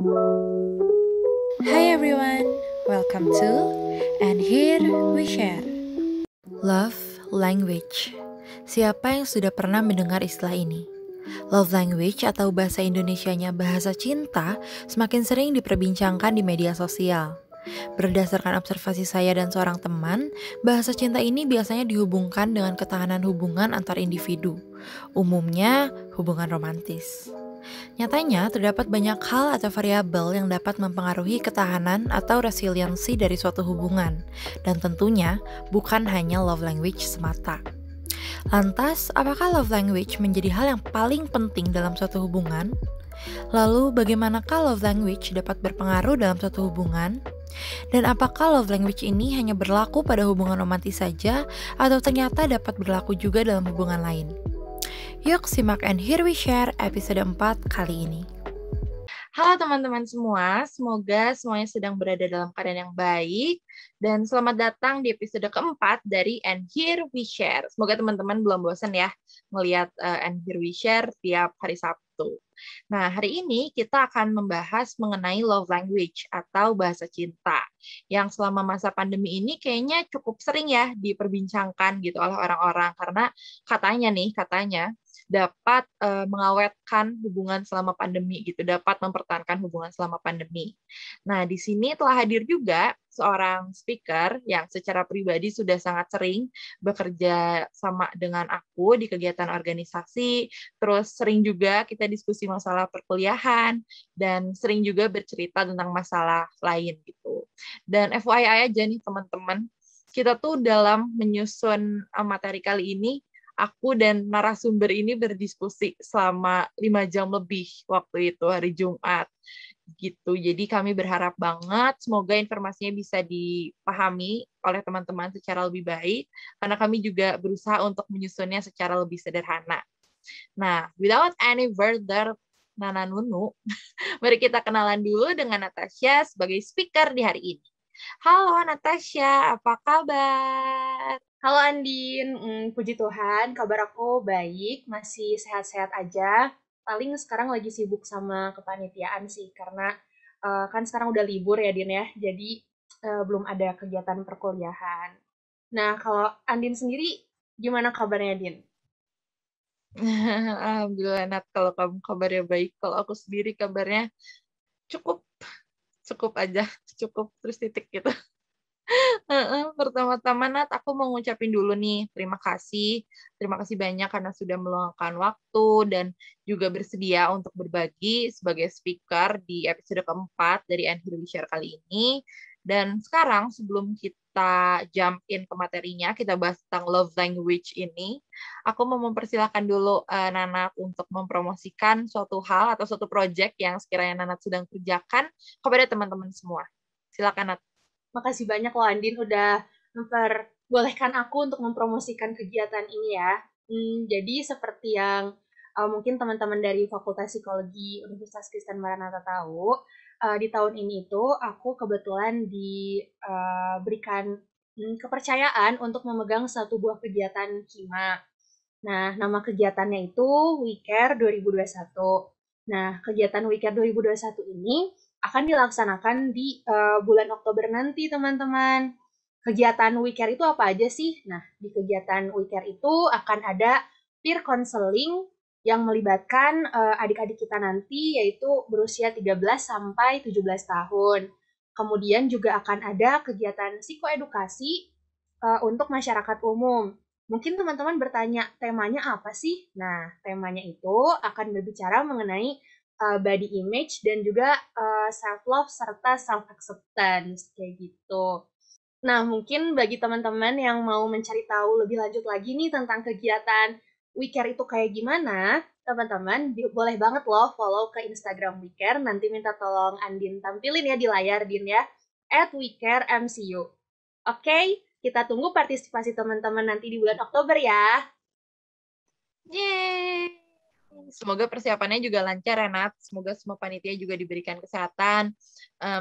Hi everyone, welcome to And Here We Share. Love language. Siapa yang sudah pernah mendengar istilah ini? Love language atau bahasa Indonesianya bahasa cinta semakin sering diperbincangkan di media sosial. Berdasarkan observasi saya dan seorang teman, bahasa cinta ini biasanya dihubungkan dengan ketahanan hubungan antar individu, umumnya hubungan romantis. Nyatanya, terdapat banyak hal atau variabel yang dapat mempengaruhi ketahanan atau resiliensi dari suatu hubungan, dan tentunya bukan hanya love language semata. Lantas, apakah love language menjadi hal yang paling penting dalam suatu hubungan? Lalu, bagaimanakah love language dapat berpengaruh dalam suatu hubungan? Dan apakah love language ini hanya berlaku pada hubungan romantis saja, atau ternyata dapat berlaku juga dalam hubungan lain? Yuk simak And Here We Share episode 4 kali ini. Halo teman-teman semua, semoga semuanya sedang berada dalam keadaan yang baik dan selamat datang di episode keempat dari And Here We Share. Semoga teman-teman belum bosan ya melihat And Here We Share tiap hari Sabtu. Nah, hari ini kita akan membahas mengenai love language atau bahasa cinta yang selama masa pandemi ini kayaknya cukup sering ya diperbincangkan gitu oleh orang-orang karena katanya dapat mengawetkan hubungan selama pandemi gitu, dapat mempertahankan hubungan selama pandemi. Nah, di sini telah hadir juga seorang speaker yang secara pribadi sudah sangat sering bekerja sama dengan aku di kegiatan organisasi, terus sering juga kita diskusi masalah perkuliahan, dan sering juga bercerita tentang masalah lain gitu. Dan FYI aja nih teman-teman, kita tuh dalam menyusun materi kali ini aku dan narasumber ini berdiskusi selama 5 jam lebih waktu itu hari Jumat gitu. Jadi kami berharap banget semoga informasinya bisa dipahami oleh teman-teman secara lebih baik karena kami juga berusaha untuk menyusunnya secara lebih sederhana. Nah, without any further nananunu, mari kita kenalan dulu dengan Natasha sebagai speaker di hari ini. Halo Natasha, apa kabar? Halo Andin, puji Tuhan, kabar aku baik, masih sehat-sehat aja. Paling sekarang lagi sibuk sama kepanitiaan sih, karena kan sekarang udah libur ya Din ya, jadi belum ada kegiatan perkuliahan. Nah, kalau Andin sendiri, gimana kabarnya Din? Alhamdulillah Nat, kalau kamu kabarnya baik, kalau aku sendiri kabarnya cukup cukup aja, cukup terus titik gitu. Pertama-tama Nat, aku mau ngucapin dulu nih terima kasih banyak karena sudah meluangkan waktu dan juga bersedia untuk berbagi sebagai speaker di episode keempat dari And Here We Share kali ini. Dan sekarang sebelum kita jump in ke materinya, kita bahas tentang love language ini. Aku mau mempersilahkan dulu Nanat untuk mempromosikan suatu hal atau suatu project yang sekiranya Nanat sedang kerjakan kepada teman-teman semua. Silakan Nat. Makasih banyak loh Andin udah memperbolehkan aku untuk mempromosikan kegiatan ini ya. Jadi seperti yang mungkin teman-teman dari Fakultas Psikologi Universitas Kristen Maranatha tahu, di tahun ini itu aku kebetulan diberikan kepercayaan untuk memegang satu buah kegiatan Kima. Nah, nama kegiatannya itu We Care 2021. Nah, kegiatan We Care 2021 ini akan dilaksanakan di bulan Oktober nanti, teman-teman. Kegiatan We Care itu apa aja sih? Nah, di kegiatan We Care itu akan ada peer counseling yang melibatkan adik-adik kita nanti, yaitu berusia 13 sampai 17 tahun. Kemudian juga akan ada kegiatan psikoedukasi untuk masyarakat umum. Mungkin teman-teman bertanya, temanya apa sih? Nah, temanya itu akan berbicara mengenai body image dan juga self-love serta self-acceptance, kayak gitu. Nah, mungkin bagi teman-teman yang mau mencari tahu lebih lanjut lagi nih tentang kegiatan We Care itu kayak gimana, teman-teman boleh banget loh follow ke Instagram We Care. Nanti minta tolong Andin tampilin ya di layar, Din ya, @WeCareMCU. Oke, kita tunggu partisipasi teman-teman nanti di bulan Oktober ya. Yeay. Semoga persiapannya juga lancar ya, Nat. Semoga semua panitia juga diberikan kesehatan,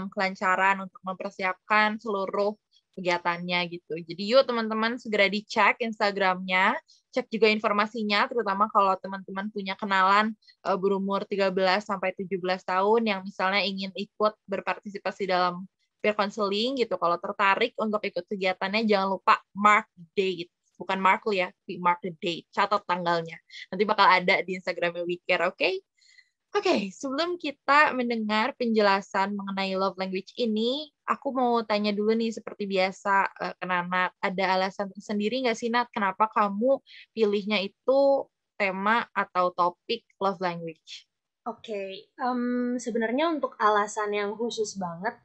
kelancaran untuk mempersiapkan seluruh kegiatannya gitu. Jadi yuk teman-teman segera dicek Instagramnya, cek juga informasinya, terutama kalau teman-teman punya kenalan berumur 13 sampai 17 tahun yang misalnya ingin ikut berpartisipasi dalam peer counseling gitu. Kalau tertarik untuk ikut kegiatannya, jangan lupa mark date. Bukan mark lu ya, tapi mark the date. Catat tanggalnya. Nanti bakal ada di Instagramnya We Care, oke? Oke, sebelum kita mendengar penjelasan mengenai love language ini, aku mau tanya dulu nih seperti biasa ke Nat, ada alasan tersendiri nggak sih Nat, kenapa kamu pilihnya itu tema atau topik love language? Oke, sebenarnya untuk alasan yang khusus banget,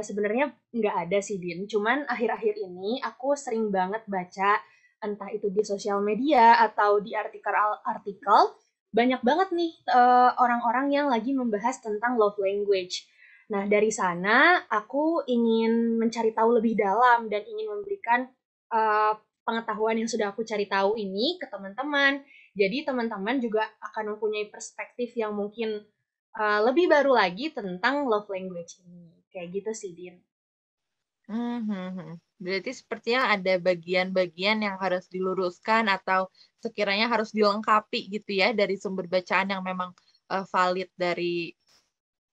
sebenarnya nggak ada sih, Din. Cuman akhir-akhir ini aku sering banget baca, entah itu di sosial media atau di artikel-artikel, banyak banget nih orang-orang yang lagi membahas tentang love language. Nah, dari sana aku ingin mencari tahu lebih dalam dan ingin memberikan pengetahuan yang sudah aku cari tahu ini ke teman-teman. Jadi teman-teman juga akan mempunyai perspektif yang mungkin lebih baru lagi tentang love language ini. Kayak gitu sih, Din. Berarti sepertinya ada bagian-bagian yang harus diluruskan atau sekiranya harus dilengkapi gitu ya dari sumber bacaan yang memang valid dari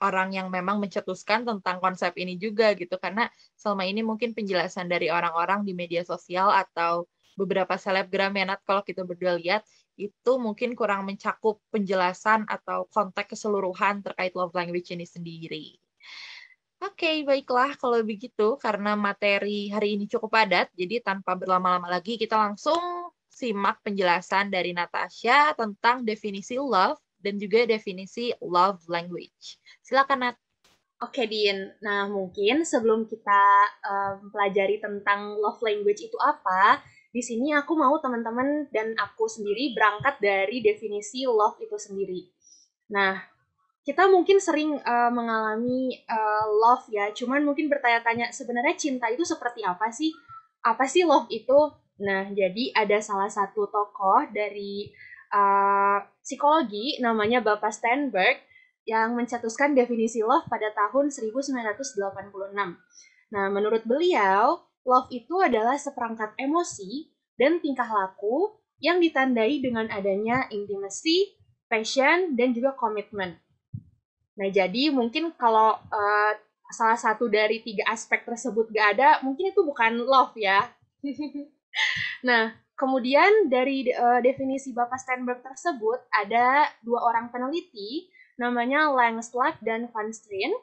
orang yang memang mencetuskan tentang konsep ini juga gitu. Karena selama ini mungkin penjelasan dari orang-orang di media sosial atau beberapa selebgram ya Nat, kalau kita berdua lihat, itu mungkin kurang mencakup penjelasan atau konteks keseluruhan terkait love language ini sendiri. Oke, baiklah kalau begitu, karena materi hari ini cukup padat, jadi tanpa berlama-lama lagi kita langsung simak penjelasan dari Natasha tentang definisi love dan juga definisi love language. Silakan, Nat. Oke, Din. Nah, mungkin sebelum kita pelajari tentang love language itu apa, di sini aku mau teman-teman dan aku sendiri berangkat dari definisi love itu sendiri. Nah, kita mungkin sering mengalami love ya, cuman mungkin bertanya-tanya sebenarnya cinta itu seperti apa sih? Apa sih love itu? Nah, jadi ada salah satu tokoh dari psikologi namanya Bapak Sternberg yang mencetuskan definisi love pada tahun 1986. Nah, menurut beliau, love itu adalah seperangkat emosi dan tingkah laku yang ditandai dengan adanya intimacy, passion, dan juga komitmen. Nah, jadi mungkin kalau salah satu dari 3 aspek tersebut gak ada, mungkin itu bukan love ya. Nah, kemudian dari definisi Bapak Sternberg tersebut, ada 2 orang peneliti, namanya Langslat dan Van Strien.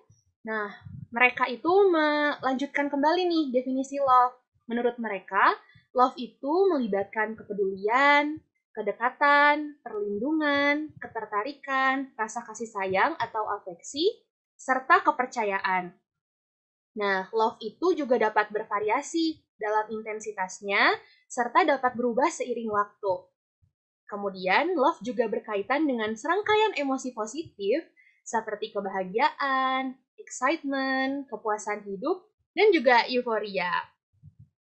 Nah, mereka itu melanjutkan kembali nih definisi love. Menurut mereka, love itu melibatkan kepedulian, kedekatan, perlindungan, ketertarikan, rasa kasih sayang atau afeksi, serta kepercayaan. Nah, love itu juga dapat bervariasi dalam intensitasnya, serta dapat berubah seiring waktu. Kemudian, love juga berkaitan dengan serangkaian emosi positif, seperti kebahagiaan, excitement, kepuasan hidup, dan juga euforia.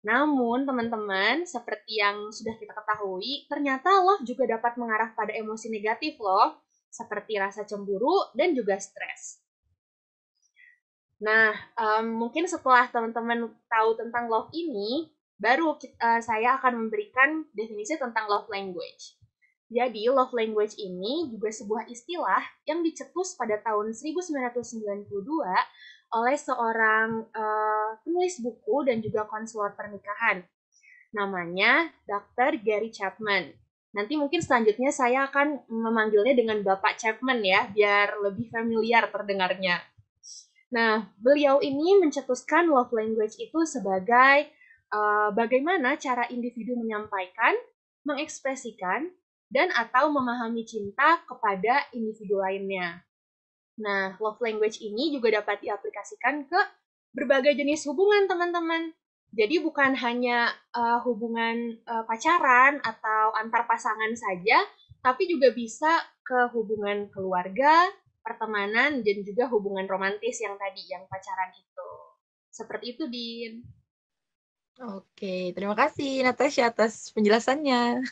Namun, teman-teman, seperti yang sudah kita ketahui, ternyata love juga dapat mengarah pada emosi negatif loh, seperti rasa cemburu dan juga stres. Nah, mungkin setelah teman-teman tahu tentang love ini, baru saya akan memberikan definisi tentang love language. Jadi, love language ini juga sebuah istilah yang dicetus pada tahun 1992 oleh seorang penulis buku dan juga konselor pernikahan. Namanya Dr. Gary Chapman. Nanti mungkin selanjutnya saya akan memanggilnya dengan Bapak Chapman ya, biar lebih familiar terdengarnya. Nah, beliau ini mencetuskan love language itu sebagai bagaimana cara individu menyampaikan, mengekspresikan, dan atau memahami cinta kepada individu lainnya. Nah, love language ini juga dapat diaplikasikan ke berbagai jenis hubungan, teman-teman. Jadi bukan hanya hubungan pacaran atau antar pasangan saja, tapi juga bisa ke hubungan keluarga, pertemanan, dan juga hubungan romantis yang tadi, yang pacaran itu. Seperti itu, Din. Oke, terima kasih Natasha atas penjelasannya.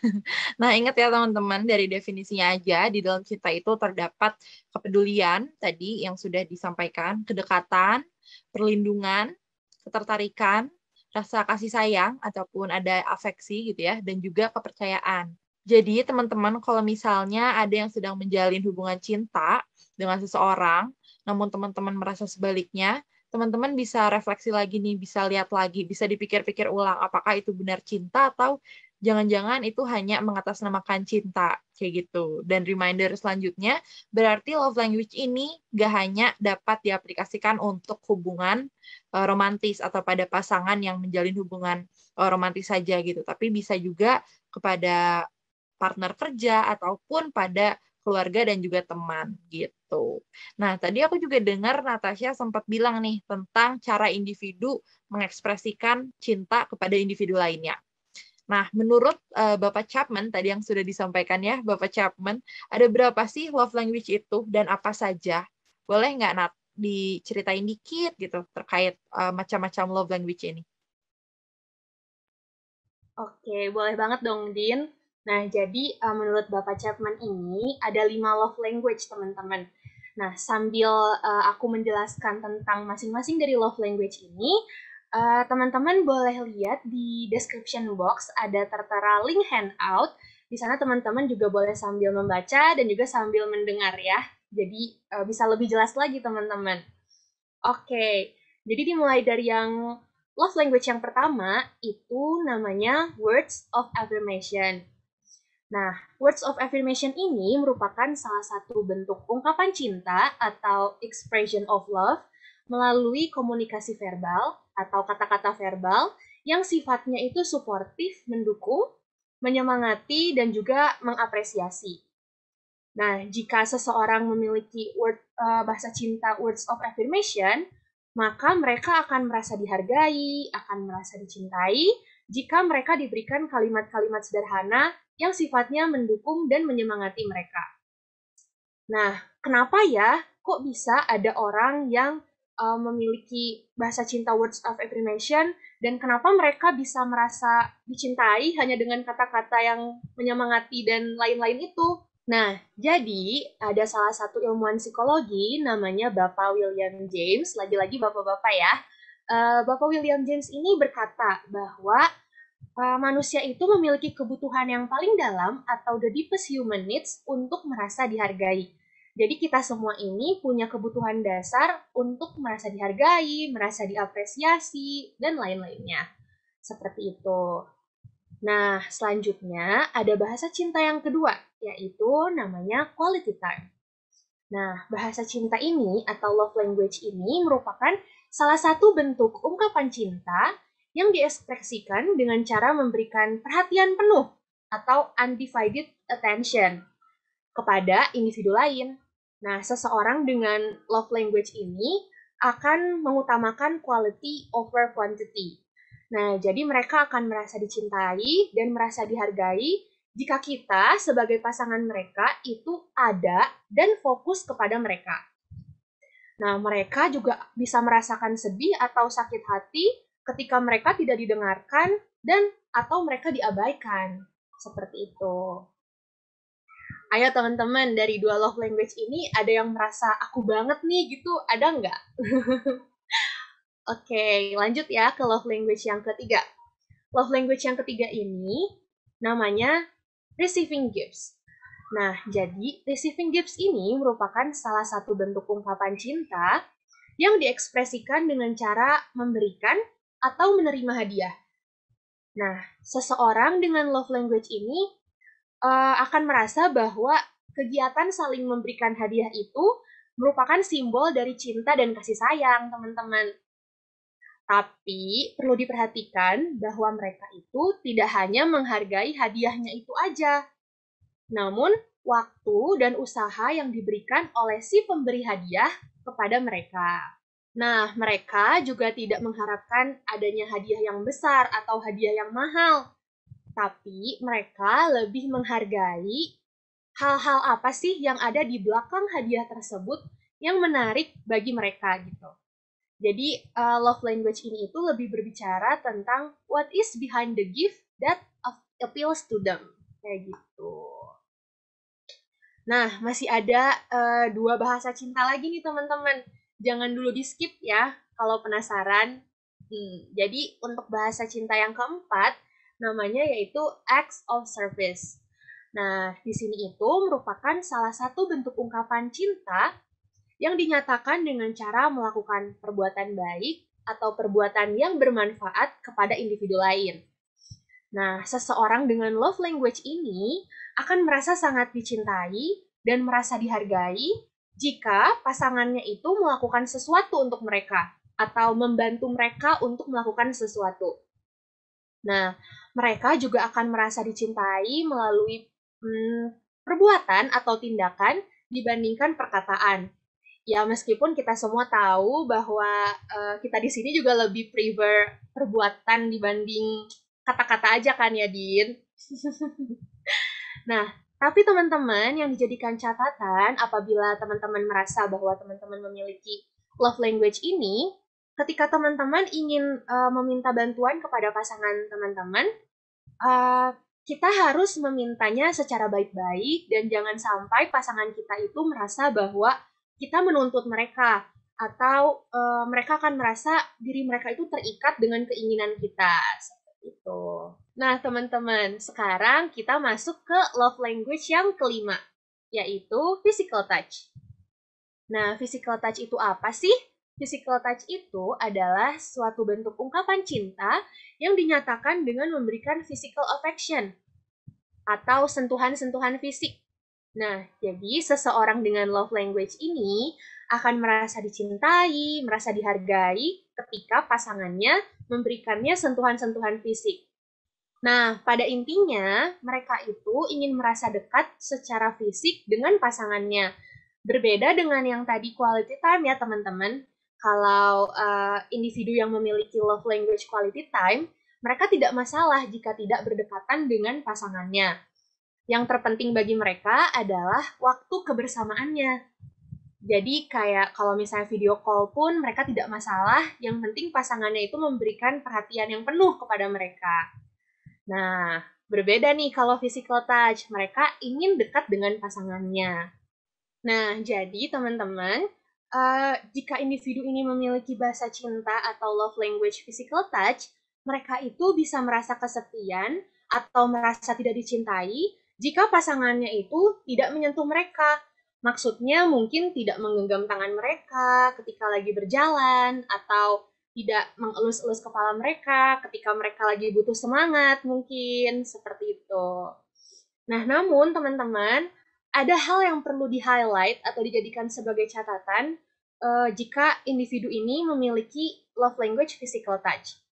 Nah, ingat ya teman-teman, dari definisinya aja, di dalam cinta itu terdapat kepedulian, tadi yang sudah disampaikan, kedekatan, perlindungan, ketertarikan, rasa kasih sayang ataupun ada afeksi gitu ya, dan juga kepercayaan. Jadi teman-teman kalau misalnya ada yang sedang menjalin hubungan cinta dengan seseorang, namun teman-teman merasa sebaliknya, teman-teman bisa refleksi lagi nih, bisa lihat lagi, bisa dipikir-pikir ulang apakah itu benar cinta atau jangan-jangan itu hanya mengatasnamakan cinta, kayak gitu. Dan reminder selanjutnya, berarti love language ini gak hanya dapat diaplikasikan untuk hubungan romantis atau pada pasangan yang menjalin hubungan romantis saja gitu, tapi bisa juga kepada partner kerja ataupun pada keluarga dan juga teman gitu. Nah, tadi aku juga dengar Natasha sempat bilang nih tentang cara individu mengekspresikan cinta kepada individu lainnya. Nah, menurut Bapak Chapman tadi yang sudah disampaikan ya, Bapak Chapman, ada berapa sih love language itu dan apa saja? Boleh nggak Nat diceritain dikit gitu terkait macam-macam love language ini? Oke, boleh banget dong, Din. Nah, jadi menurut Bapak Chapman ini ada 5 love language, teman-teman. Nah, sambil aku menjelaskan tentang masing-masing dari love language ini, teman-teman boleh lihat di description box ada tertera link handout. Di sana teman-teman juga boleh sambil membaca dan juga sambil mendengar ya. Jadi bisa lebih jelas lagi, teman-teman. Oke, jadi dimulai dari yang love language yang pertama itu namanya words of affirmation. Nah, words of affirmation ini merupakan salah satu bentuk ungkapan cinta atau expression of love melalui komunikasi verbal atau kata-kata verbal yang sifatnya itu suportif, mendukung, menyemangati, dan juga mengapresiasi. Nah, jika seseorang memiliki bahasa cinta words of affirmation, maka mereka akan merasa dihargai, akan merasa dicintai jika mereka diberikan kalimat-kalimat sederhana yang sifatnya mendukung dan menyemangati mereka. Nah, kenapa ya kok bisa ada orang yang memiliki bahasa cinta words of affirmation dan kenapa mereka bisa merasa dicintai hanya dengan kata-kata yang menyemangati dan lain-lain itu? Nah, jadi ada salah satu ilmuwan psikologi namanya Bapak William James, lagi-lagi bapak-bapak ya. Bapak William James ini berkata bahwa manusia itu memiliki kebutuhan yang paling dalam atau the deepest human needs untuk merasa dihargai. Jadi kita semua ini punya kebutuhan dasar untuk merasa dihargai, merasa diapresiasi, dan lain-lainnya. Seperti itu. Nah, selanjutnya ada bahasa cinta yang kedua, yaitu namanya quality time. Nah, bahasa cinta ini atau love language ini merupakan salah satu bentuk ungkapan cinta yang diekspresikan dengan cara memberikan perhatian penuh atau undivided attention kepada individu lain. Nah, seseorang dengan love language ini akan mengutamakan quality over quantity. Nah, jadi mereka akan merasa dicintai dan merasa dihargai jika kita sebagai pasangan mereka itu ada dan fokus kepada mereka. Nah, mereka juga bisa merasakan sedih atau sakit hati ketika mereka tidak didengarkan dan atau mereka diabaikan. Seperti itu. Ayo teman-teman, dari dua love language ini ada yang merasa aku banget nih gitu, ada nggak? Oke, lanjut ya ke love language yang ketiga. Love language yang ketiga ini namanya receiving gifts. Nah, jadi receiving gifts ini merupakan salah satu bentuk ungkapan cinta yang diekspresikan dengan cara memberikan atau menerima hadiah. Nah, seseorang dengan love language ini akan merasa bahwa kegiatan saling memberikan hadiah itu merupakan simbol dari cinta dan kasih sayang, teman-teman. Tapi perlu diperhatikan bahwa mereka itu tidak hanya menghargai hadiahnya itu aja, namun waktu dan usaha yang diberikan oleh si pemberi hadiah kepada mereka. Nah, mereka juga tidak mengharapkan adanya hadiah yang besar atau hadiah yang mahal, tapi mereka lebih menghargai hal-hal apa sih yang ada di belakang hadiah tersebut yang menarik bagi mereka gitu. Jadi love language ini itu lebih berbicara tentang what is behind the gift that appeals to them. Kayak gitu. Nah, masih ada dua bahasa cinta lagi nih teman-teman. Jangan dulu di skip ya kalau penasaran. Jadi untuk bahasa cinta yang keempat, namanya yaitu acts of service. Nah, di sini itu merupakan salah satu bentuk ungkapan cinta yang dinyatakan dengan cara melakukan perbuatan baik atau perbuatan yang bermanfaat kepada individu lain. Nah, seseorang dengan love language ini akan merasa sangat dicintai dan merasa dihargai jika pasangannya itu melakukan sesuatu untuk mereka atau membantu mereka untuk melakukan sesuatu. Nah, mereka juga akan merasa dicintai melalui perbuatan atau tindakan dibandingkan perkataan. Ya, meskipun kita semua tahu bahwa kita di sini juga lebih prefer perbuatan dibanding kata-kata aja kan ya, Din? Nah, tapi teman-teman yang dijadikan catatan apabila teman-teman merasa bahwa teman-teman memiliki love language ini, ketika teman-teman ingin meminta bantuan kepada pasangan teman-teman, kita harus memintanya secara baik-baik dan jangan sampai pasangan kita itu merasa bahwa kita menuntut mereka atau mereka akan merasa diri mereka itu terikat dengan keinginan kita. Seperti itu. Nah, teman-teman, sekarang kita masuk ke love language yang kelima, yaitu physical touch. Nah, physical touch itu apa sih? Physical touch itu adalah suatu bentuk ungkapan cinta yang dinyatakan dengan memberikan physical affection atau sentuhan-sentuhan fisik. Nah, jadi seseorang dengan love language ini akan merasa dicintai, merasa dihargai ketika pasangannya memberikannya sentuhan-sentuhan fisik. Nah, pada intinya, mereka itu ingin merasa dekat secara fisik dengan pasangannya. Berbeda dengan yang tadi quality time ya, teman-teman. Kalau individu yang memiliki love language quality time, mereka tidak masalah jika tidak berdekatan dengan pasangannya. Yang terpenting bagi mereka adalah waktu kebersamaannya. Jadi kayak kalau misalnya video call pun mereka tidak masalah, yang penting pasangannya itu memberikan perhatian yang penuh kepada mereka. Nah, berbeda nih kalau physical touch, mereka ingin dekat dengan pasangannya. Nah, jadi teman-teman, jika individu ini memiliki bahasa cinta atau love language physical touch, mereka itu bisa merasa kesepian atau merasa tidak dicintai jika pasangannya itu tidak menyentuh mereka. Maksudnya mungkin tidak menggenggam tangan mereka ketika lagi berjalan atau tidak mengelus-elus kepala mereka ketika mereka lagi butuh semangat mungkin, seperti itu. Nah, namun teman-teman, ada hal yang perlu di-highlight atau dijadikan sebagai catatan jika individu ini memiliki love language physical touch.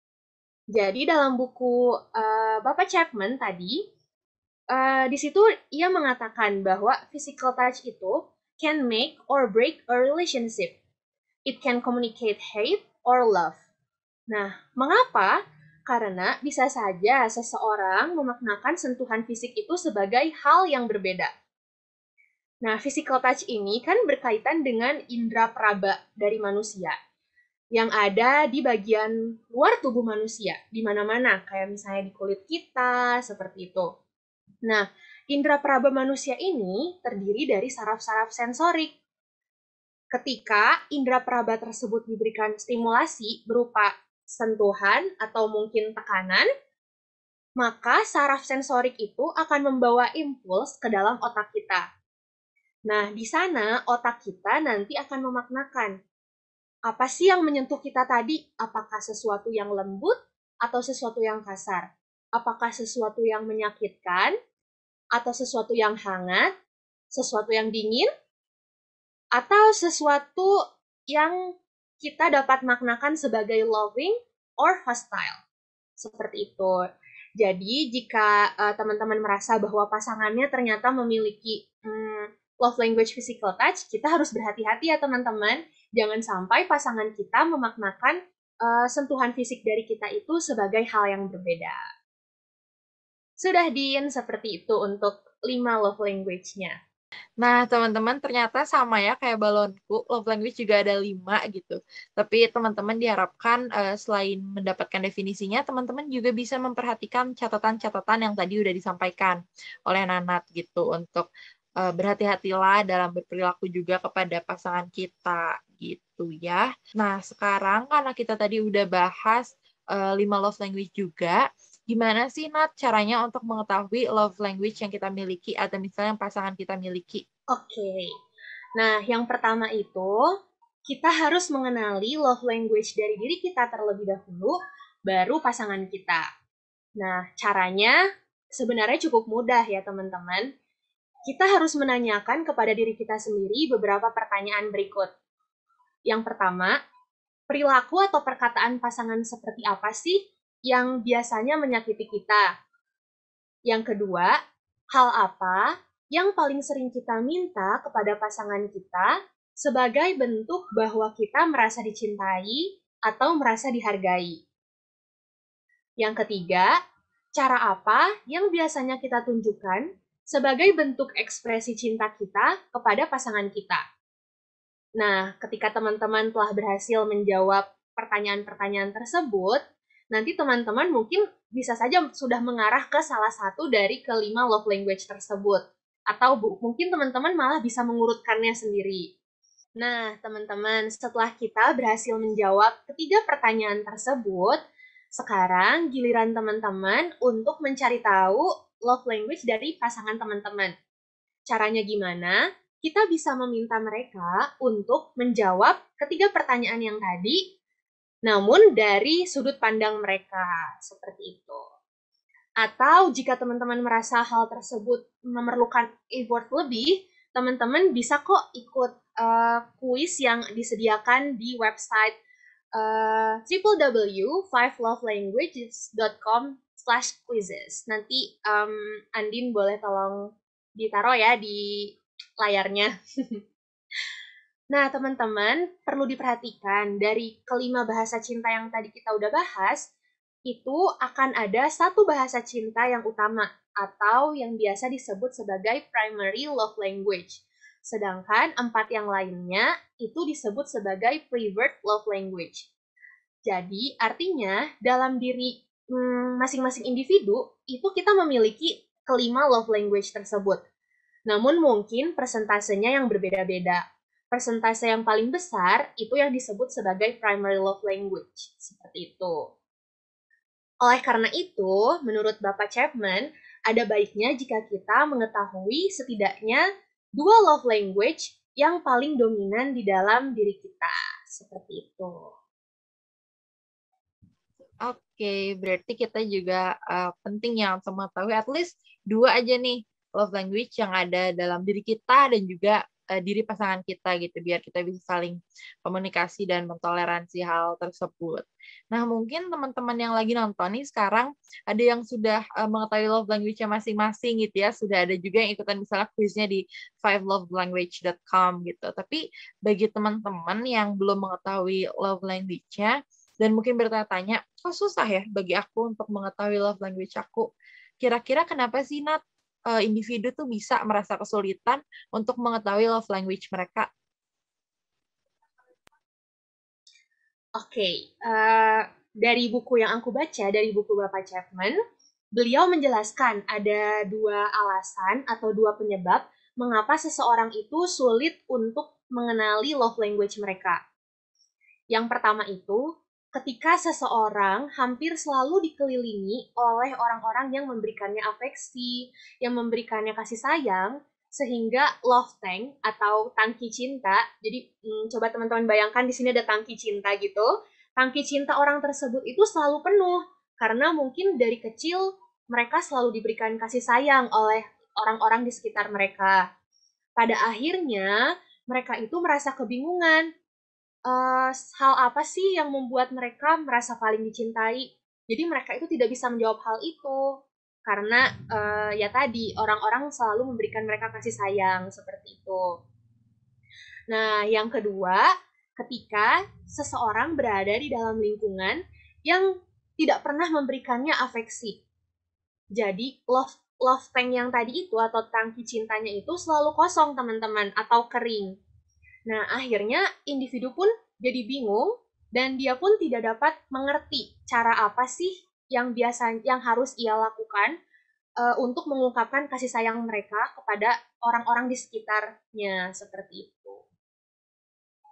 Jadi dalam buku Bapak Chapman tadi, di situ ia mengatakan bahwa physical touch itu can make or break a relationship. It can communicate hate or love. Nah, mengapa? Karena bisa saja seseorang memaknakan sentuhan fisik itu sebagai hal yang berbeda. Nah, physical touch ini kan berkaitan dengan indera peraba dari manusia yang ada di bagian luar tubuh manusia, di mana-mana, kayak misalnya di kulit kita, seperti itu. Nah, indera peraba manusia ini terdiri dari saraf-saraf sensorik. Ketika indera peraba tersebut diberikan stimulasi berupa sentuhan atau mungkin tekanan, maka saraf sensorik itu akan membawa impuls ke dalam otak kita. Nah, di sana otak kita nanti akan memaknakan apa sih yang menyentuh kita tadi? Apakah sesuatu yang lembut atau sesuatu yang kasar? Apakah sesuatu yang menyakitkan atau sesuatu yang hangat, sesuatu yang dingin, atau sesuatu yang kita dapat maknakan sebagai loving or hostile. Seperti itu. Jadi, jika teman-teman merasa bahwa pasangannya ternyata memiliki love language physical touch, kita harus berhati-hati ya teman-teman. Jangan sampai pasangan kita memaknakan sentuhan fisik dari kita itu sebagai hal yang berbeda. Sudah, Din, seperti itu untuk 5 love language-nya. Nah, teman-teman ternyata sama ya kayak balonku, love language juga ada 5 gitu. Tapi teman-teman diharapkan selain mendapatkan definisinya, teman-teman juga bisa memperhatikan catatan-catatan yang tadi udah disampaikan oleh Nanat gitu untuk berhati-hatilah dalam berperilaku juga kepada pasangan kita gitu ya. Nah, sekarang karena kita tadi udah bahas 5 love language juga, gimana sih Nat caranya untuk mengetahui love language yang kita miliki atau misalnya yang pasangan kita miliki? Oke. Nah, yang pertama itu, kita harus mengenali love language dari diri kita terlebih dahulu, baru pasangan kita. Nah, caranya sebenarnya cukup mudah ya teman-teman. Kita harus menanyakan kepada diri kita sendiri beberapa pertanyaan berikut. Yang pertama, perilaku atau perkataan pasangan seperti apa sih yang biasanya menyakiti kita? Yang kedua, hal apa yang paling sering kita minta kepada pasangan kita sebagai bentuk bahwa kita merasa dicintai atau merasa dihargai? Yang ketiga, cara apa yang biasanya kita tunjukkan sebagai bentuk ekspresi cinta kita kepada pasangan kita? Nah, ketika teman-teman telah berhasil menjawab pertanyaan-pertanyaan tersebut, nanti teman-teman mungkin bisa saja sudah mengarah ke salah satu dari kelima love language tersebut. Atau mungkin teman-teman malah bisa mengurutkannya sendiri. Nah, teman-teman, setelah kita berhasil menjawab ketiga pertanyaan tersebut, sekarang giliran teman-teman untuk mencari tahu love language dari pasangan teman-teman. Caranya gimana? Kita bisa meminta mereka untuk menjawab ketiga pertanyaan yang tadi, namun dari sudut pandang mereka, seperti itu. Atau jika teman-teman merasa hal tersebut memerlukan effort lebih, teman-teman bisa kok ikut kuis yang disediakan di website www.5lovelanguages.com/quizzes. Nanti Andin boleh tolong ditaruh ya di layarnya. Nah, teman-teman, perlu diperhatikan dari kelima bahasa cinta yang tadi kita udah bahas, itu akan ada satu bahasa cinta yang utama atau yang biasa disebut sebagai primary love language. Sedangkan 4 yang lainnya itu disebut sebagai preferred love language. Jadi, artinya dalam diri masing-masing individu itu kita memiliki kelima love language tersebut. Namun mungkin persentasenya yang berbeda-beda. Persentase yang paling besar itu yang disebut sebagai primary love language. Seperti itu. Oleh karena itu, menurut Bapak Chapman, ada baiknya jika kita mengetahui setidaknya 2 love language yang paling dominan di dalam diri kita. Seperti itu. Oke, berarti kita juga penting ya untuk mengetahui at least 2 aja nih love language yang ada dalam diri kita dan juga diri pasangan kita gitu, biar kita bisa saling komunikasi dan mentoleransi hal tersebut. Nah, mungkin teman-teman yang lagi nonton nih sekarang ada yang sudah mengetahui love language-nya masing-masing gitu ya, sudah ada juga yang ikutan misalnya kuisnya di fivelovelanguage.com gitu. Tapi bagi teman-teman yang belum mengetahui love language-nya, dan mungkin bertanya-tanya, kok susah ya bagi aku untuk mengetahui love language aku? Kira-kira kenapa sih, Nat, individu tuh bisa merasa kesulitan untuk mengetahui love language mereka? Oke, dari buku yang aku baca, dari buku Bapak Chapman, beliau menjelaskan ada 2 alasan atau 2 penyebab mengapa seseorang itu sulit untuk mengenali love language mereka. Yang pertama itu, ketika seseorang hampir selalu dikelilingi oleh orang-orang yang memberikannya afeksi, yang memberikannya kasih sayang, sehingga love tank atau tangki cinta, jadi coba teman-teman bayangkan di sini ada tangki cinta gitu, tangki cinta orang tersebut itu selalu penuh, karena mungkin dari kecil mereka selalu diberikan kasih sayang oleh orang-orang di sekitar mereka. Pada akhirnya, mereka itu merasa kebingungan, hal apa sih yang membuat mereka merasa paling dicintai? Jadi mereka itu tidak bisa menjawab hal itu karena ya tadi orang-orang selalu memberikan mereka kasih sayang seperti itu. Nah, yang kedua, ketika seseorang berada di dalam lingkungan yang tidak pernah memberikannya afeksi. Jadi love tank yang tadi itu atau tangki cintanya itu selalu kosong teman-teman atau kering. Nah, akhirnya individu pun jadi bingung dan dia pun tidak dapat mengerti cara apa sih yang harus ia lakukan untuk mengungkapkan kasih sayang mereka kepada orang-orang di sekitarnya seperti itu.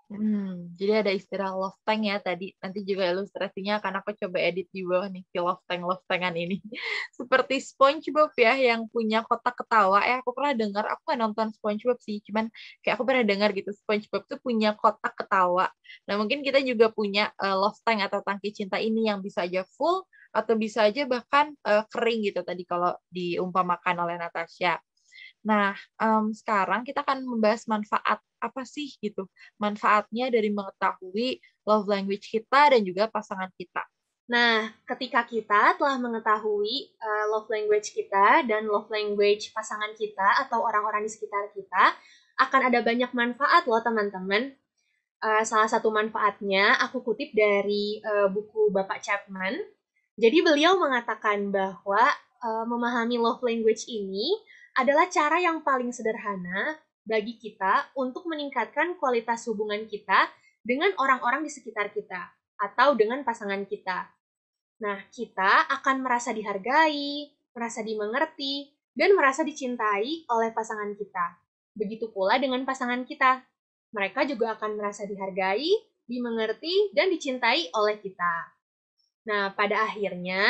Jadi ada istilah love tank ya tadi. Nanti juga ilustrasinya akan aku coba edit di bawah nih, si love tankan ini. Seperti SpongeBob ya, yang punya kotak ketawa. Aku pernah dengar, aku nggak nonton SpongeBob sih, cuman kayak aku pernah dengar gitu, SpongeBob tuh punya kotak ketawa. Nah, mungkin kita juga punya love tank atau tangki cinta ini yang bisa aja full, atau bisa aja bahkan kering gitu tadi kalau diumpamakan oleh Natasha. Nah, sekarang kita akan membahas manfaat apa sih gitu, manfaatnya dari mengetahui love language kita dan juga pasangan kita. Nah, ketika kita telah mengetahui love language kita dan love language pasangan kita atau orang-orang di sekitar kita, akan ada banyak manfaat loh teman-teman. Salah satu manfaatnya aku kutip dari buku Bapak Chapman. Jadi beliau mengatakan bahwa memahami love language ini adalah cara yang paling sederhana bagi kita untuk meningkatkan kualitas hubungan kita dengan orang-orang di sekitar kita atau dengan pasangan kita. Nah, kita akan merasa dihargai, merasa dimengerti, dan merasa dicintai oleh pasangan kita. Begitu pula dengan pasangan kita. Mereka juga akan merasa dihargai, dimengerti, dan dicintai oleh kita. Nah, pada akhirnya,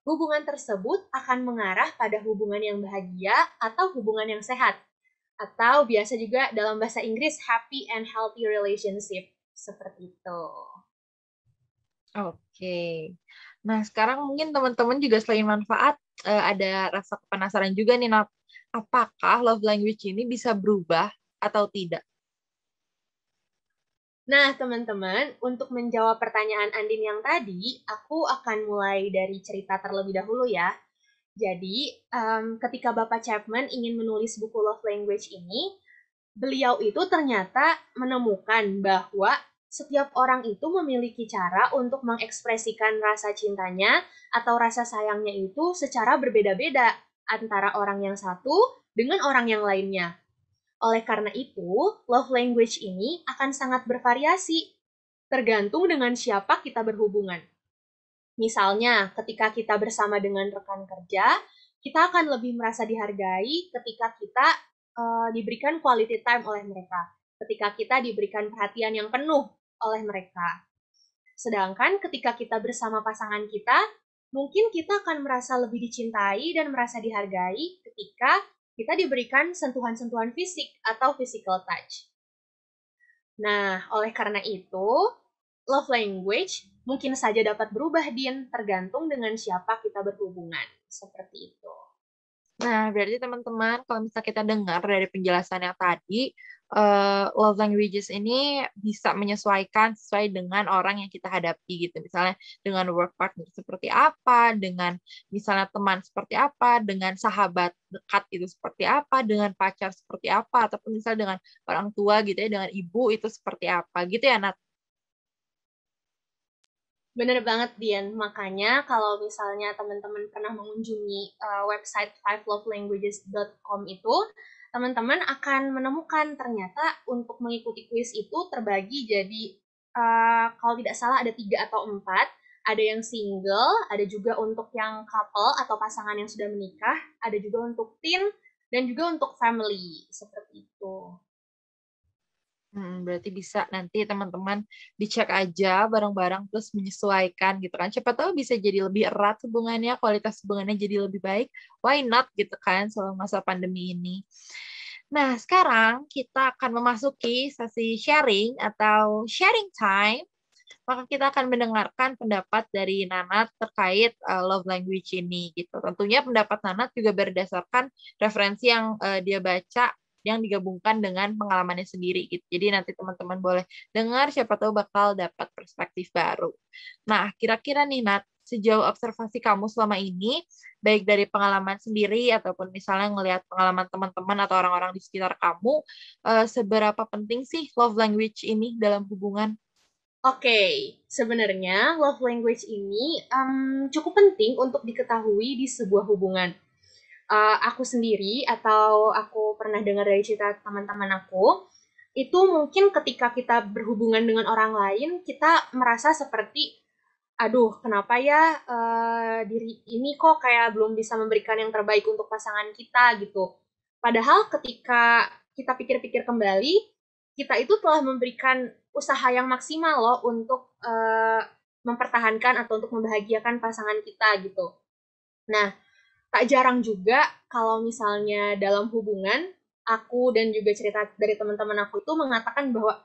hubungan tersebut akan mengarah pada hubungan yang bahagia atau hubungan yang sehat. Atau biasa juga dalam bahasa Inggris, happy and healthy relationship. Seperti itu. Oke. Nah, sekarang mungkin teman-teman juga selain manfaat, ada rasa penasaran juga nih, Nat. Apakah love language ini bisa berubah atau tidak? Nah, teman-teman, untuk menjawab pertanyaan Andin yang tadi, aku akan mulai dari cerita terlebih dahulu ya. Jadi, ketika Bapak Chapman ingin menulis buku Love Language ini, beliau itu ternyata menemukan bahwa setiap orang itu memiliki cara untuk mengekspresikan rasa cintanya atau rasa sayangnya itu secara berbeda-beda antara orang yang satu dengan orang yang lainnya. Oleh karena itu, love language ini akan sangat bervariasi, tergantung dengan siapa kita berhubungan. Misalnya, ketika kita bersama dengan rekan kerja, kita akan lebih merasa dihargai ketika kita diberikan quality time oleh mereka, ketika kita diberikan perhatian yang penuh oleh mereka. Sedangkan ketika kita bersama pasangan kita, mungkin kita akan merasa lebih dicintai dan merasa dihargai ketika kita diberikan sentuhan-sentuhan fisik atau physical touch. Nah, oleh karena itu, love language mungkin saja dapat berubah, Din, tergantung dengan siapa kita berhubungan. Seperti itu. Nah, berarti teman-teman, kalau misalnya kita dengar dari penjelasan yang tadi, love languages ini bisa menyesuaikan sesuai dengan orang yang kita hadapi gitu. Misalnya dengan work partner seperti apa, dengan misalnya teman seperti apa, dengan sahabat dekat itu seperti apa, dengan pacar seperti apa, ataupun misalnya dengan orang tua gitu ya, dengan ibu itu seperti apa gitu ya, Nat. Bener banget, Dian. Makanya kalau misalnya teman-teman pernah mengunjungi website fivelovelanguages.com itu, teman-teman akan menemukan ternyata untuk mengikuti kuis itu terbagi jadi kalau tidak salah ada 3 atau 4. Ada yang single, ada juga untuk yang couple atau pasangan yang sudah menikah, ada juga untuk teen, dan juga untuk family. Seperti itu. Berarti bisa nanti teman-teman dicek aja bareng-bareng terus menyesuaikan gitu kan. Siapa tahu bisa jadi lebih erat hubungannya, kualitas hubungannya jadi lebih baik. Why not gitu kan selama masa pandemi ini. Nah, sekarang kita akan memasuki sesi sharing atau sharing time. Maka kita akan mendengarkan pendapat dari Nanat terkait love language ini gitu. Tentunya pendapat Nanat juga berdasarkan referensi yang dia baca yang digabungkan dengan pengalamannya sendiri gitu. Jadi nanti teman-teman boleh dengar, siapa tahu bakal dapat perspektif baru. Nah, kira-kira nih Nat, sejauh observasi kamu selama ini, baik dari pengalaman sendiri ataupun misalnya ngelihat pengalaman teman-teman atau orang-orang di sekitar kamu, seberapa penting sih love language ini dalam hubungan? Oke, sebenarnya love language ini cukup penting untuk diketahui di sebuah hubungan. Aku sendiri atau aku pernah dengar dari cerita teman-teman aku, itu mungkin ketika kita berhubungan dengan orang lain, kita merasa seperti, aduh, kenapa ya diri ini kok kayak belum bisa memberikan yang terbaik untuk pasangan kita gitu. Padahal ketika kita pikir-pikir kembali, kita itu telah memberikan usaha yang maksimal loh untuk mempertahankan atau untuk membahagiakan pasangan kita gitu. Nah, tak jarang juga kalau misalnya dalam hubungan, aku dan juga cerita dari teman-teman aku itu mengatakan bahwa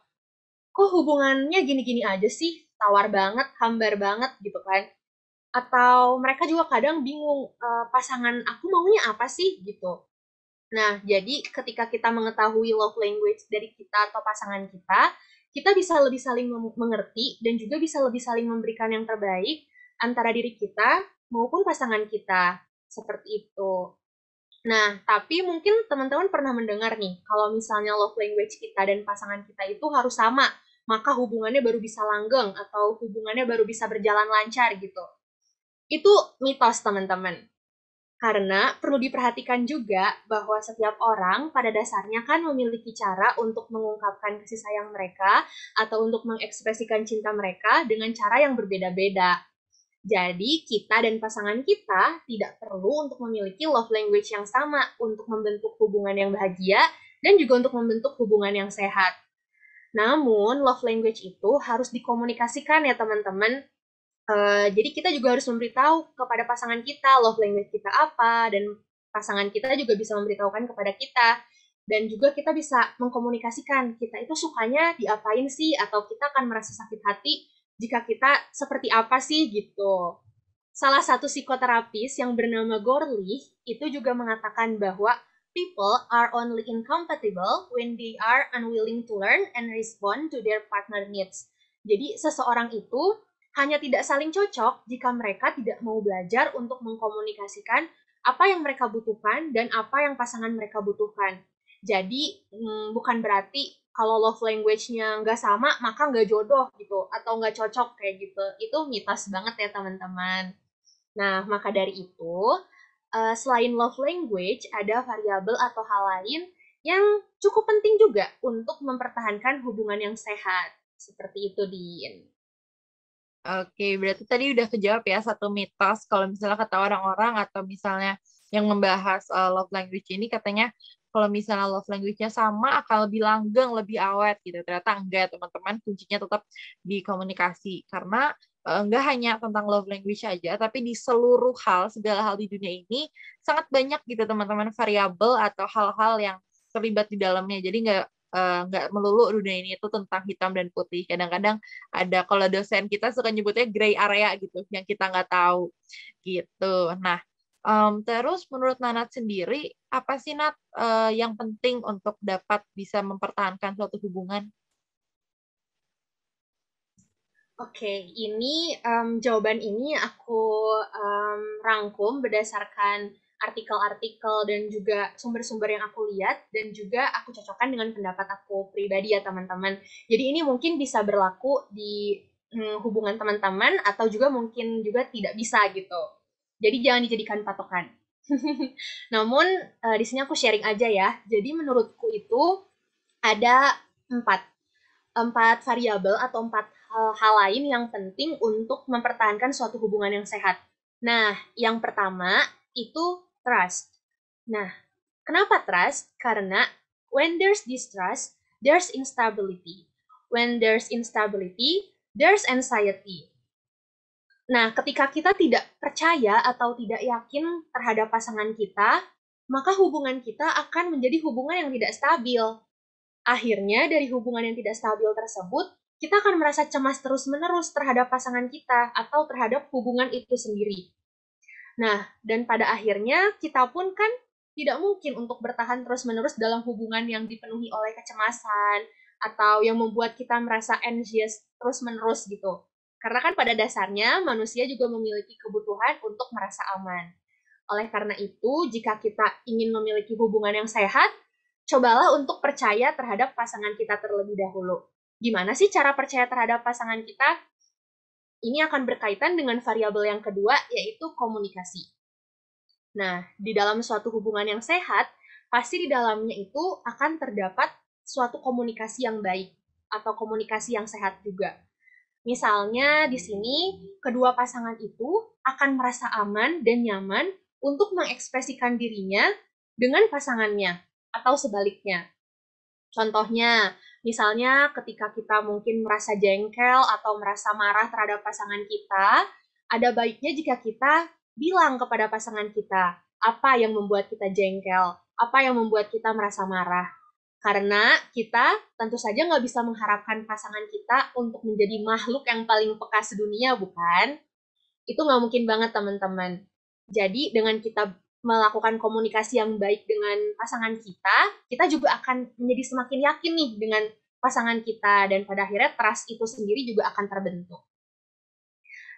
kok hubungannya gini-gini aja sih, tawar banget, hambar banget gitu kan. Atau mereka juga kadang bingung, pasangan aku maunya apa sih gitu. Nah, jadi ketika kita mengetahui love language dari kita atau pasangan kita bisa lebih saling mengerti dan juga bisa lebih saling memberikan yang terbaik antara diri kita maupun pasangan kita. Seperti itu. Nah, tapi mungkin teman-teman pernah mendengar nih, kalau misalnya love language kita dan pasangan kita itu harus sama, maka hubungannya baru bisa langgeng atau hubungannya baru bisa berjalan lancar gitu. Itu mitos, teman-teman. Karena perlu diperhatikan juga bahwa setiap orang pada dasarnya kan memiliki cara untuk mengungkapkan kasih sayang mereka atau untuk mengekspresikan cinta mereka dengan cara yang berbeda-beda. Jadi, kita dan pasangan kita tidak perlu untuk memiliki love language yang sama untuk membentuk hubungan yang bahagia dan juga untuk membentuk hubungan yang sehat. Namun, love language itu harus dikomunikasikan ya teman-teman. Jadi kita juga harus memberitahu kepada pasangan kita love language kita apa, dan pasangan kita juga bisa memberitahukan kepada kita. Dan juga kita bisa mengkomunikasikan kita itu sukanya diapain sih, atau kita akan merasa sakit hati jika kita seperti apa sih gitu. Salah satu psikoterapis yang bernama Gorley itu juga mengatakan bahwa people are only incompatible when they are unwilling to learn and respond to their partner needs. Jadi seseorang itu hanya tidak saling cocok jika mereka tidak mau belajar untuk mengkomunikasikan apa yang mereka butuhkan dan apa yang pasangan mereka butuhkan. Jadi bukan berarti kalau love language-nya nggak sama maka nggak jodoh gitu atau nggak cocok kayak gitu. Itu mitos banget ya teman-teman. Nah, maka dari itu, selain love language, ada variabel atau hal lain yang cukup penting juga untuk mempertahankan hubungan yang sehat. Seperti itu, Din. Oke, berarti tadi udah kejawab ya satu mitos kalau misalnya kata orang-orang atau misalnya yang membahas love language ini katanya kalau misalnya love language-nya sama akan lebih langgeng, lebih awet gitu. Ternyata enggak, teman-teman. Kuncinya tetap di komunikasi. Karena enggak hanya tentang love language aja, tapi di seluruh hal, segala hal di dunia ini sangat banyak gitu teman-teman variabel atau hal-hal yang terlibat di dalamnya. Jadi nggak melulu dunia ini itu tentang hitam dan putih. Kadang-kadang ada, kalau dosen kita suka nyebutnya gray area gitu, yang kita nggak tahu gitu. Nah, terus menurut Nanat sendiri, apa sih Nat yang penting untuk dapat bisa mempertahankan suatu hubungan? Oke, ini jawaban ini aku rangkum berdasarkan artikel-artikel dan juga sumber-sumber yang aku lihat, dan juga aku cocokkan dengan pendapat aku pribadi ya teman-teman. Jadi ini mungkin bisa berlaku di hubungan teman-teman atau juga mungkin juga tidak bisa gitu. Jadi jangan dijadikan patokan. Namun di sini aku sharing aja ya. Jadi menurutku itu ada empat empat variabel atau empat hal lain yang penting untuk mempertahankan suatu hubungan yang sehat. Nah, yang pertama itu trust. Nah, kenapa trust? Karena when there's distrust, there's instability. When there's instability, there's anxiety. Nah, ketika kita tidak percaya atau tidak yakin terhadap pasangan kita, maka hubungan kita akan menjadi hubungan yang tidak stabil. Akhirnya, dari hubungan yang tidak stabil tersebut, kita akan merasa cemas terus-menerus terhadap pasangan kita atau terhadap hubungan itu sendiri. Nah, dan pada akhirnya kita pun kan tidak mungkin untuk bertahan terus-menerus dalam hubungan yang dipenuhi oleh kecemasan atau yang membuat kita merasa anxious terus-menerus gitu. Karena kan pada dasarnya manusia juga memiliki kebutuhan untuk merasa aman. Oleh karena itu, jika kita ingin memiliki hubungan yang sehat, cobalah untuk percaya terhadap pasangan kita terlebih dahulu. Gimana sih cara percaya terhadap pasangan kita? Ini akan berkaitan dengan variabel yang kedua, yaitu komunikasi. Nah, di dalam suatu hubungan yang sehat, pasti di dalamnya itu akan terdapat suatu komunikasi yang baik atau komunikasi yang sehat juga. Misalnya di sini kedua pasangan itu akan merasa aman dan nyaman untuk mengekspresikan dirinya dengan pasangannya atau sebaliknya. Contohnya, Misalnya ketika kita mungkin merasa jengkel atau merasa marah terhadap pasangan kita, ada baiknya jika kita bilang kepada pasangan kita, apa yang membuat kita jengkel, apa yang membuat kita merasa marah. Karena kita tentu saja nggak bisa mengharapkan pasangan kita untuk menjadi makhluk yang paling peka sedunia, bukan? Itu nggak mungkin banget, teman-teman. Jadi dengan kita melakukan komunikasi yang baik dengan pasangan kita juga akan menjadi semakin yakin nih dengan pasangan kita, dan pada akhirnya trust itu sendiri juga akan terbentuk.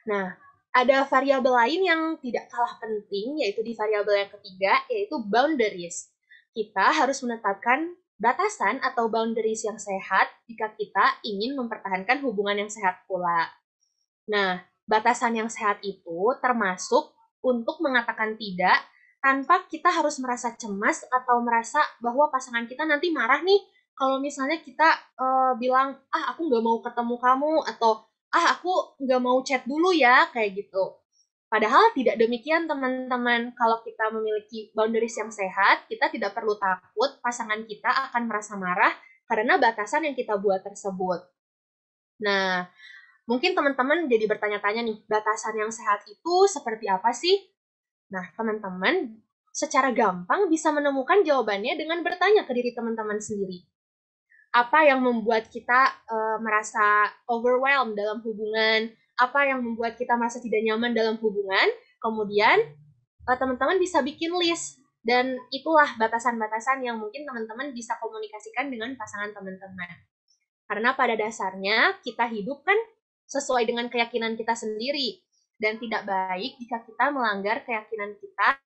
Nah, ada variabel lain yang tidak kalah penting, yaitu di variabel yang ketiga, yaitu boundaries. Kita harus menetapkan batasan atau boundaries yang sehat jika kita ingin mempertahankan hubungan yang sehat pula. Nah, batasan yang sehat itu termasuk untuk mengatakan tidak tanpa kita harus merasa cemas atau merasa bahwa pasangan kita nanti marah nih kalau misalnya kita bilang, aku nggak mau ketemu kamu, atau aku nggak mau chat dulu ya, kayak gitu. Padahal tidak demikian, teman-teman. Kalau kita memiliki boundaries yang sehat, kita tidak perlu takut pasangan kita akan merasa marah karena batasan yang kita buat tersebut. Nah, mungkin teman-teman jadi bertanya-tanya nih, batasan yang sehat itu seperti apa sih? Nah, teman-teman secara gampang bisa menemukan jawabannya dengan bertanya ke diri teman-teman sendiri. Apa yang membuat kita merasa overwhelmed dalam hubungan? Apa yang membuat kita merasa tidak nyaman dalam hubungan? Kemudian, teman-teman bisa bikin list. Dan itulah batasan-batasan yang mungkin teman-teman bisa komunikasikan dengan pasangan teman-teman. Karena pada dasarnya kita hidup kan sesuai dengan keyakinan kita sendiri. Dan tidak baik jika kita melanggar keyakinan kita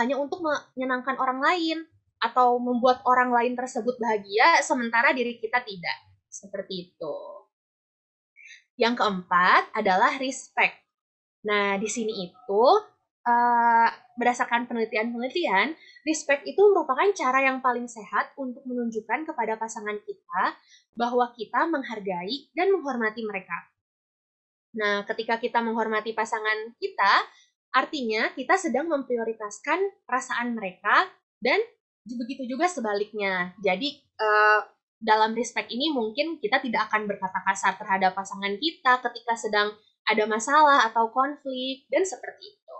hanya untuk menyenangkan orang lain atau membuat orang lain tersebut bahagia sementara diri kita tidak. Seperti itu. Yang keempat adalah respect. Nah, di sini itu berdasarkan penelitian-penelitian, respect itu merupakan cara yang paling sehat untuk menunjukkan kepada pasangan kita bahwa kita menghargai dan menghormati mereka. Nah, ketika kita menghormati pasangan kita, artinya kita sedang memprioritaskan perasaan mereka, dan begitu juga sebaliknya. Jadi, dalam respect ini mungkin kita tidak akan berkata kasar terhadap pasangan kita ketika sedang ada masalah atau konflik, dan seperti itu.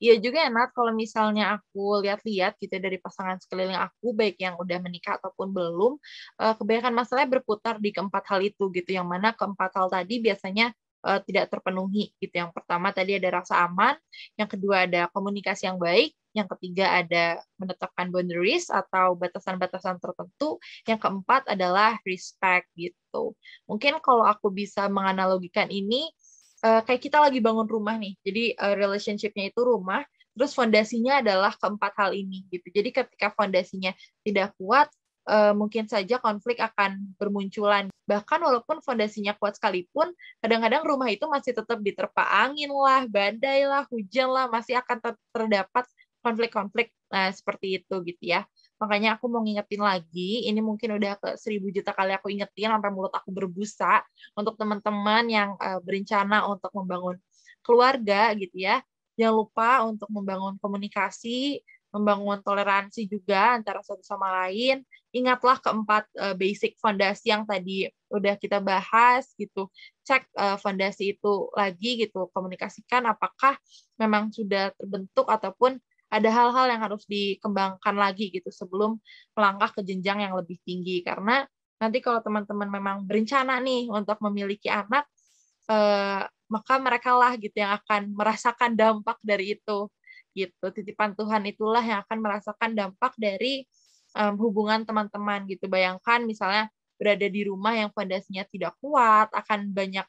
Iya juga ya, Nat, kalau misalnya aku lihat-lihat gitu dari pasangan sekeliling aku, baik yang udah menikah ataupun belum, kebanyakan masalahnya berputar di keempat hal itu gitu, yang mana keempat hal tadi biasanya tidak terpenuhi gitu. Yang pertama tadi ada rasa aman, yang kedua ada komunikasi yang baik, yang ketiga ada menetapkan boundaries atau batasan-batasan tertentu, yang keempat adalah respect gitu. Mungkin kalau aku bisa menganalogikan ini, kayak kita lagi bangun rumah nih, jadi relationship-nya itu rumah, terus fondasinya adalah keempat hal ini gitu. Jadi ketika fondasinya tidak kuat, mungkin saja konflik akan bermunculan. Bahkan walaupun fondasinya kuat sekalipun, kadang-kadang rumah itu masih tetap diterpa angin lah, badai lah, hujan lah, masih akan terdapat konflik-konflik. Nah, seperti itu gitu ya. Makanya aku mau ngingetin lagi, ini mungkin udah ke 1000 juta kali aku ingetin sampai mulut aku berbusa, untuk teman-teman yang berencana untuk membangun keluarga gitu ya. Jangan lupa untuk membangun komunikasi, membangun toleransi juga antara satu sama lain. Ingatlah keempat basic fondasi yang tadi udah kita bahas gitu. Cek fondasi itu lagi gitu, komunikasikan apakah memang sudah terbentuk ataupun ada hal-hal yang harus dikembangkan lagi gitu sebelum melangkah ke jenjang yang lebih tinggi. Karena nanti kalau teman-teman memang berencana nih untuk memiliki anak, maka mereka lah gitu yang akan merasakan dampak dari itu. Gitu. Titipan Tuhan itulah yang akan merasakan dampak dari hubungan teman-teman gitu. Bayangkan misalnya berada di rumah yang fondasinya tidak kuat, akan banyak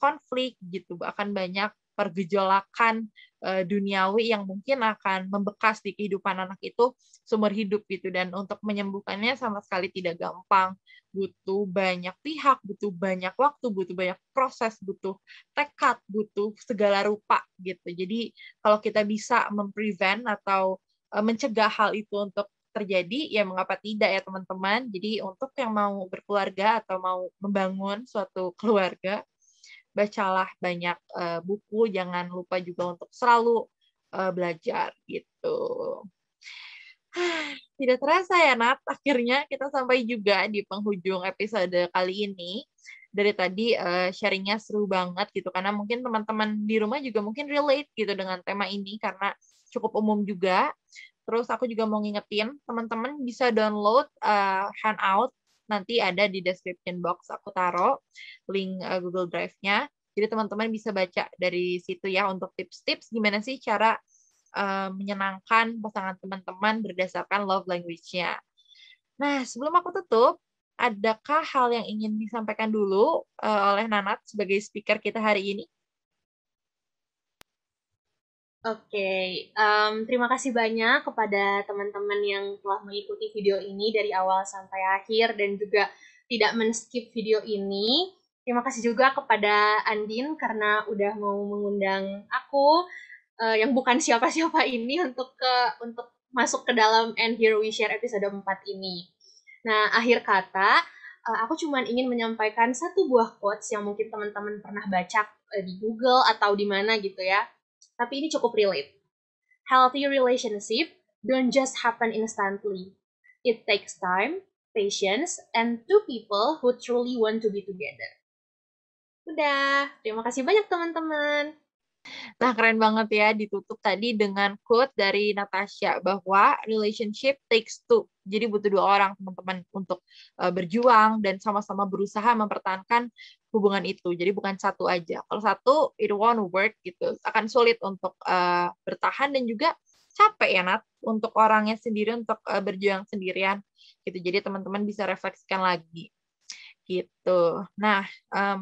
konflik gitu, akan banyak pergejolakan duniawi yang mungkin akan membekas di kehidupan anak itu seumur hidup gitu. Dan untuk menyembuhkannya sama sekali tidak gampang, butuh banyak pihak, butuh banyak waktu, butuh banyak proses, butuh tekad, butuh segala rupa gitu. Jadi kalau kita bisa memprevent atau mencegah hal itu untuk terjadi, ya mengapa tidak ya teman-teman. Jadi untuk yang mau berkeluarga atau mau membangun suatu keluarga, bacalah banyak buku, jangan lupa juga untuk selalu belajar gitu. Tidak terasa ya, Nat. Akhirnya kita sampai juga di penghujung episode kali ini. Dari tadi sharingnya seru banget gitu, karena mungkin teman-teman di rumah juga mungkin relate gitu dengan tema ini, karena cukup umum juga. Terus aku juga mau ngingetin, teman-teman bisa download Hangout, nanti ada di description box, aku taruh link Google Drive-nya. Jadi teman-teman bisa baca dari situ ya untuk tips-tips gimana sih cara menyenangkan pasangan teman-teman berdasarkan love language-nya. Nah, sebelum aku tutup, adakah hal yang ingin disampaikan dulu oleh Nanat sebagai speaker kita hari ini? Oke, terima kasih banyak kepada teman-teman yang telah mengikuti video ini dari awal sampai akhir dan juga tidak men-skip video ini. Terima kasih juga kepada Andin karena udah mau mengundang aku yang bukan siapa-siapa ini untuk masuk ke dalam And Here We Share episode 4 ini. Nah, akhir kata, aku cuma ingin menyampaikan satu buah quotes yang mungkin teman-teman pernah baca di Google atau di mana gitu ya. Tapi ini cukup relate. Healthy relationship don't just happen instantly. It takes time, patience, and two people who truly want to be together. Udah, terima kasih banyak teman-teman. Nah, keren banget ya ditutup tadi dengan quote dari Natasha bahwa relationship takes two. Jadi butuh dua orang, teman-teman, untuk berjuang dan sama-sama berusaha mempertahankan hubungan itu. Jadi bukan satu aja. Kalau satu, it won't work gitu. Akan sulit untuk bertahan dan juga capek ya, Nat, untuk orangnya sendiri untuk berjuang sendirian. Gitu. Jadi teman-teman bisa refleksikan lagi. Gitu. Nah,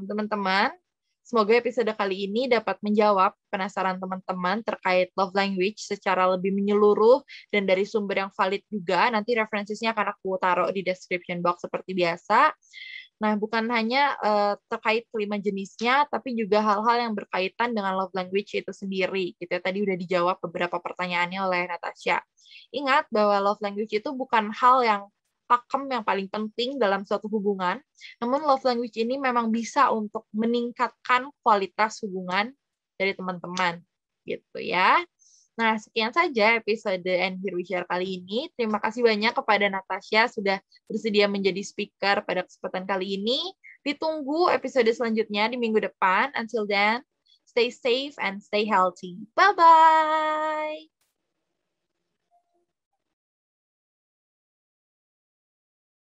teman-teman, semoga episode kali ini dapat menjawab penasaran teman-teman terkait love language secara lebih menyeluruh dan dari sumber yang valid juga. Nanti referensinya akan aku taruh di description box seperti biasa. Nah, bukan hanya terkait kelima jenisnya, tapi juga hal-hal yang berkaitan dengan love language itu sendiri. Gitu ya. Tadi udah dijawab beberapa pertanyaannya oleh Natasha. Ingat bahwa love language itu bukan hal yang pakem yang paling penting dalam suatu hubungan. Namun love language ini memang bisa untuk meningkatkan kualitas hubungan dari teman-teman gitu ya. Nah, sekian saja episode And Here We Share kali ini. Terima kasih banyak kepada Natasha sudah bersedia menjadi speaker pada kesempatan kali ini. Ditunggu episode selanjutnya di minggu depan. Until then, stay safe and stay healthy. Bye-bye!